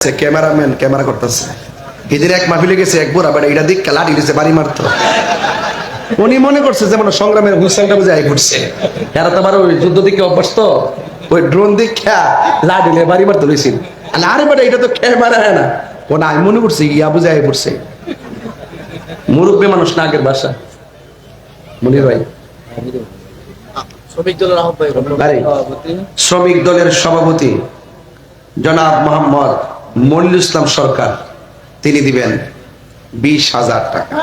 Cameraman camera করতেছে। এদের এক মাহফিলে গেছে, এক বুড়া বেটা এটা দিক লাঠি দিছে, বাড়ি মারতো। উনি মনে করছে যেমন সংগ্রামের হুসাইনটা বুঝে আই করছে। এরা তো আবার ওই যুদ্ধ দিকে অভ্যাস, তো ওই ড্রোন দিকে লাঠি নিয়ে বাড়ি মারতে লইছিল। আরে বেটা এটা তো ক্যামেরা হয় না। ও না, আমি মনে করছি ইয়া বুঝে আই করছে। মুরব্বী মানুষ না, আগের বাসা। মনির ভাই শ্রমিক দলের সভাপতি জনাব মোহাম্মদ মনিরুল ইসলাম সরকার, তিনি দিবেন 20,000 টাকা।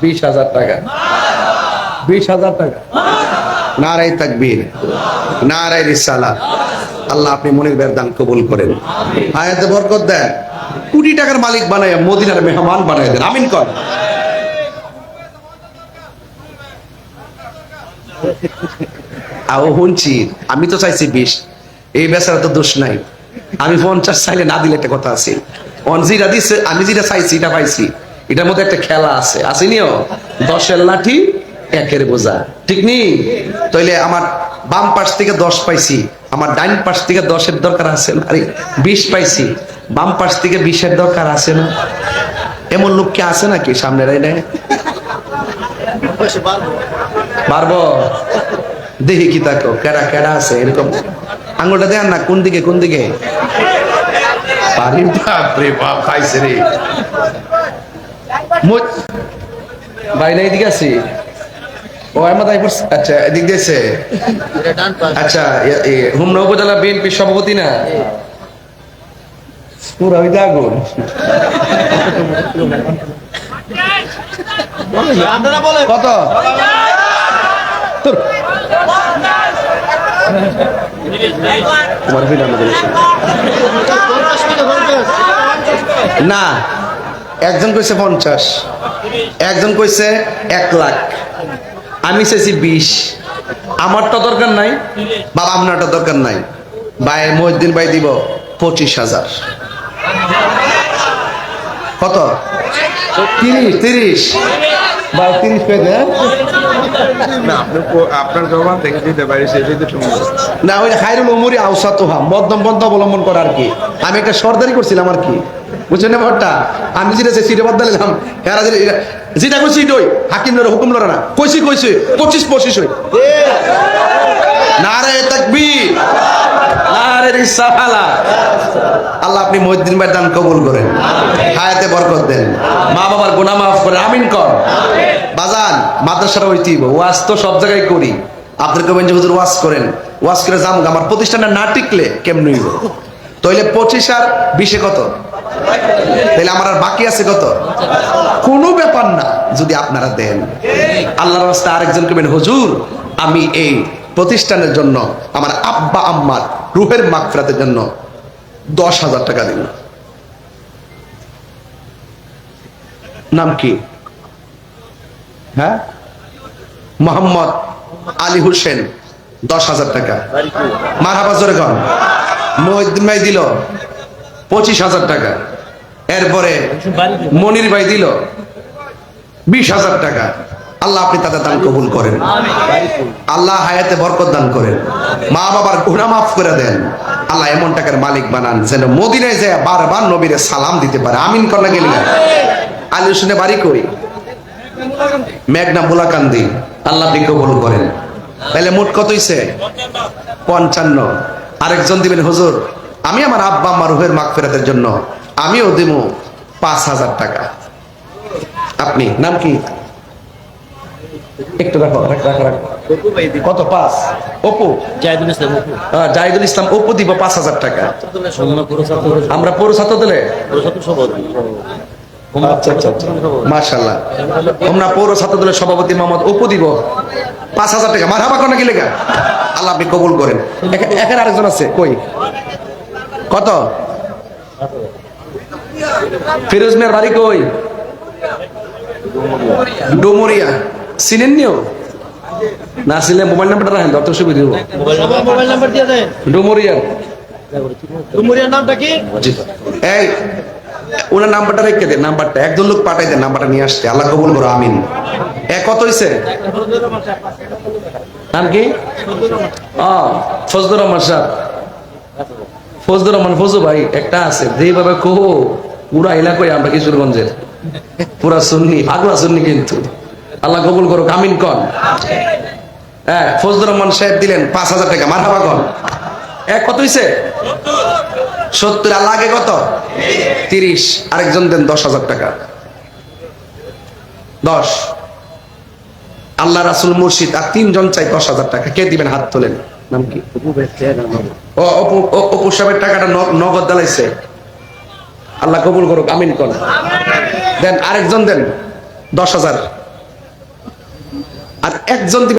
20,000 টাকা, 20,000 টাকা। নারায়ে তাকবীর, নারায়ে রিসালাত। আল্লাহ আপনি মনির ভাইয়ের দান কবুল করেন, হায়াতে বরকত দেন, কোটি টাকার মালিক বানায় মদিনার মেহমান বানায় দেন, আমিন কর। শুনছি, আমি তো চাইছি 20, এই বেচারা তো দোষ নাই। আমি 50 চাইলে না দিলে একটা কথা আছে। যেটা দিচ্ছে, আমি যেটা চাইছি এটা পাইছি। এটার মধ্যে একটা খেলা আছে, আসেনিও 10-এর লাঠি 1-এর বোঝা, ঠিক নি? তাইলে আমার বাম পাশ থেকে 10 পাইছি, আমার ডাইন পাশ থেকে 10-এর দরকার আছে না? আরে 20 পাইছি, বাম পাশ থেকে 20-এর দরকার আছে না? এমন লোক কি আছে নাকি সামনে রাই নেয়? পারবো দেখি কি তাকো কেডা কেডা আছে এরকম। আঙুলটা দেন না, কোন দিকে কোন দিকে? বাপরে বাপ, খাইছে রে ভাই। না এদিকে আছি, ও আমার তাই। আচ্ছা এদিক দিয়েছে। আচ্ছা হুমনা উপজেলা বিএনপি সভাপতি না? পুরা ওই আগুন। কত? না, একজন কইছে 50, একজন কইছে 1 লাখ, আমি চাইছি 20। আমারটা দরকার নাই বাবা, আপনারটা দরকার নাই ভাই। মহিউদ্দিন ভাই দিব 25,000। কত? 30 ভাই, 30 পেয়ে দেন না। আপনার জবান দেখে দিতে পারি, সেটাই তো না। ওই খায়রুল উমুরি আওসাতুহা, মধ্যম পন্থা অবলম্বন করা আর কি। আমি একটা সর্দারি করছিলাম আর কি, বুঝছেন না ব্যাপারটা? আমি যেটা সিটে বাদ দিলাম, এরা যেটা কইছি ওই হাকিম লড়ে হুকুম লড়ে না, কইছি 25 হই। নারায়ে তাকবীর, নারায়ে রিসালাত। আল্লাহ আপনি মহিউদ্দিন ভাইয়ের দান কবুল করেন, হায়াতে বরকত দেন, মা বাবার গুনাহ মাফ করে, আমিন কর। বাজান মাদ্রাসার ঐতিহ্য, ওয়াজ তো সব জায়গায় করি। আপনার কবেন যে হুজুর ওয়াজ করেন, ওয়াজ করে যাম, আমার প্রতিষ্ঠানটা না টিকলে কেমন হইব? তাইলে 25 আর 20-এ কত? তাইলে আমার আর বাকি আছে কত? কোনো ব্যাপার না, যদি আপনারা দেন। আল্লাহর রাস্তায় আরেকজন কবেন হুজুর আমি এই প্রতিষ্ঠানের জন্য, আমার আব্বা আম্মার রূহের মাগফিরাতের জন্য 10,000 টাকা দিন। নাম কি? হ্যাঁ, মোহাম্মদ আলী হোসেন, 10,000 টাকা। মারহাবা জোরে কর। মহিউদ্দিন ভাই দিল 25,000 টাকা। এরপরে মনির ভাই দিল 20,000 টাকা। আল্লাহ আপনি তাদের দান কবুল করেন, আল্লাহ হায়াতে বরকত দান করেন, মা বাবার গুনাহ মাফ করে দেন। আল্লাহ এমন টাকার মালিক বানান যেন মদিনায় যায় বারবার নবীরে সালাম দিতে পারে, আমিন কর না গেলি না? আলী হোসেনের বাড়ি কই? মেঘনা মুলাকান্দি। আল্লাহ আপনি কবুল করেন। তাহলে মোট কত হইছে? 55। আরেকজন দিবেন হুজুর আমি আমার আব্বা আম্মার রূহের মাগফিরাতের জন্য আমিও দিব 5,000 টাকা। আপনি নাম কি? একটু রাখো রাখো রাখো। কত? 5? অপু জাহিদুল ইসলাম। জাহিদুল ইসলাম অপু দিব 5,000 টাকা। আমরা পৌর ছাত্র দলে। আচ্ছা আচ্ছা মাশাআল্লাহ, আমরা পৌর ছাত্র দলের সভাপতি মোহাম্মদ অপু দিব 5,000 টাকা। মারহাবা কোন কি লেখা? আল্লাহ আপনি কবুল করেন। এখানে আরেকজন আছে, কই? কত? ফিরোজ মিয়ার বাড়ি কই? ডুমুরিয়া। চিনেন নিও না? চিনলে মোবাইল নাম্বারটা রাখেন, দত্ত সুবিধা দিব। মোবাইল নাম্বার দিয়ে দেন। ডুমুরিয়ার নামটা কি? এই ওনার নাম্বারটা রেখে দেন, নাম্বারটা একজন লোক পাঠাই দেন, নাম্বারটা নিয়ে আসছে। আল্লাহ কবুল করো, আমিন। কত হইছে? নাম কি? ফজলুর রহমান সাহেব। ফজলুর রহমান ফজু ভাই একটা আছে যেভাবে কো পুরা এলাকায় আমরা কিশোরগঞ্জের পুরা সুন্নি পাগলা সুন্নি কিন্তু আল্লাহ কবুল করুক আমিন কন। হ্যাঁ ফজলুর রহমান সাহেব দিলেন 5,000 টাকা মারহাবা কন। এক কত হইছে 70 আল্লাহ আগে কত 30 আরেকজন দেন 10,000 টাকা 10 আল্লাহ রাসূল মুর্শিদ আর 3 জন চাই 10,000 টাকা কে দিবেন হাত তোলেন নাম কি ও অপু সাহেবের টাকাটা নগদ দালাইছে আল্লাহ কবুল করুক আমিন কোন দেন আরেকজন দেন 10,000 আর একজন দিবেন